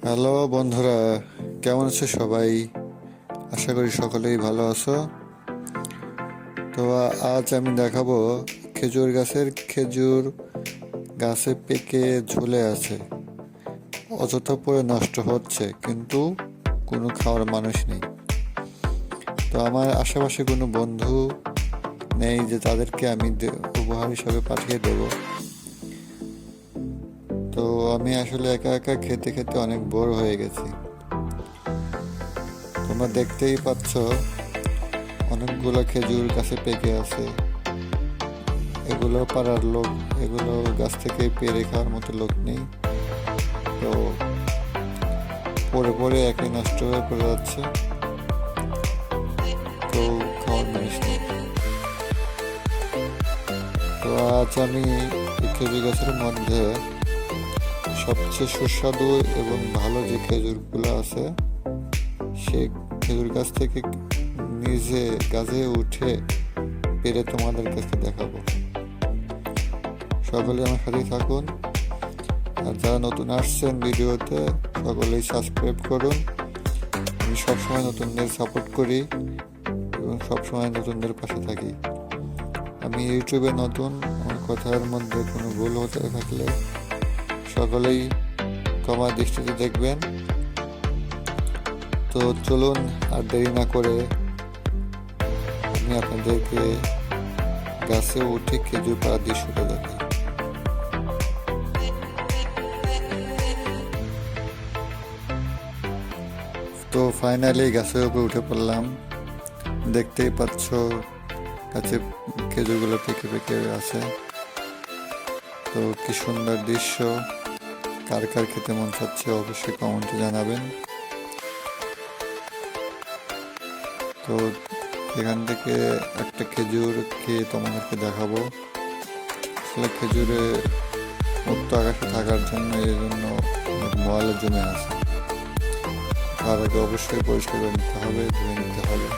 Hello বন্ধুরা, কেমন আছো সবাই? আশা করি সকলেই ভালো আছো। তো আজ আমি দেখাবো খেজুর গাছের খেজুর গাছে পেকে ঝুলে আছে, অযথা পড়ে নষ্ট হচ্ছে, কিন্তু কোনো খাওয়ার মানুষ নেই। তো আমার আশেপাশে কোনো বন্ধু নেই যে তাদেরকে আমি উপহার হিসাবে পাঠিয়ে দেব। তো আমি আসলে একা একা খেতে খেতে অনেক বোর হয়ে গেছি। তোমরা দেখতেই পাচ্ছ অনেকগুলো খেজুর গাছে পেকে আছে। এগুলো পাড়ার লোক, এগুলো গাছ থেকে পেরে খাওয়ার মতো লোক নেই। তো পরে পরে একে নষ্ট হয়ে পড়ে যাচ্ছে, তো খাওয়ার জিনিস নেই। তো আজ আমি এই খেজুর গাছের মধ্যে সবচেয়ে সুস্বাদু এবং ভালো যে খেজুরগুলো আছে, সেই খেজুর গাছ থেকে নিজে গাছে উঠে পেরে তোমাদের কাছে দেখাবো। সকলে আমার সাথেই থাকুন, আর যারা নতুন আসছেন ভিডিওতে সকলেই সাবস্ক্রাইব করুন। আমি সবসময় নতুনদের সাপোর্ট করি এবং সবসময় নতুনদের পাশে থাকি। আমি ইউটিউবে নতুন, আমার কথার মধ্যে কোনো ভুল হতে থাকলে সকলেই ক্ষমা দৃষ্টিতে দেখবেন। তো চলুন আর দেরি না করে আমি আপনাদেরকে গাছে উঠে খেজুর পাড়া দিয়ে শুরু দেখাই। তো ফাইনালি গাছের উপরে উঠে পড়লাম। দেখতেই পাচ্ছ গাছে খেজুরগুলো পেকে পেকে আছে। তো কি সুন্দর দৃশ্য, কার কার খেতে মন চাচ্ছে অবশ্যই কমেন্টে জানাবেন। তো এখান থেকে একটা খেজুর খেয়ে তোমাদেরকে দেখাবো। আসলে খেজুরে মুক্ত আকাশে থাকার জন্য এই জন্য অনেক ময়লা জমে আছে। তার আগে অবশ্যই পরিষ্কার করে নিতে হবে, ধুয়ে নিতে হবে।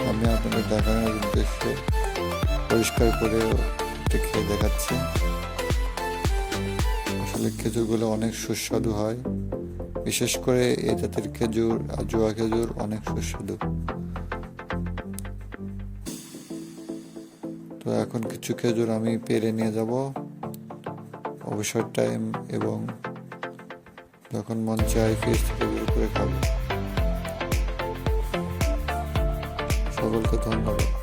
আমি আপনাদের দেখানোর উদ্দেশ্যে পরিষ্কার করে একটু খেয়ে দেখাচ্ছি। আসলে খেজুরগুলো অনেক সুস্বাদু হয়, বিশেষ করে এই জাতের খেজুর আর জোয়া খেজুর অনেক সুস্বাদু। তো এখন কিছু খেজুর আমি পেরে নিয়ে যাব অবসর টাইম, এবং যখন মন চায় ফ্রিজ থেকে বের করে খাবো। সকলকে ধন্যবাদ।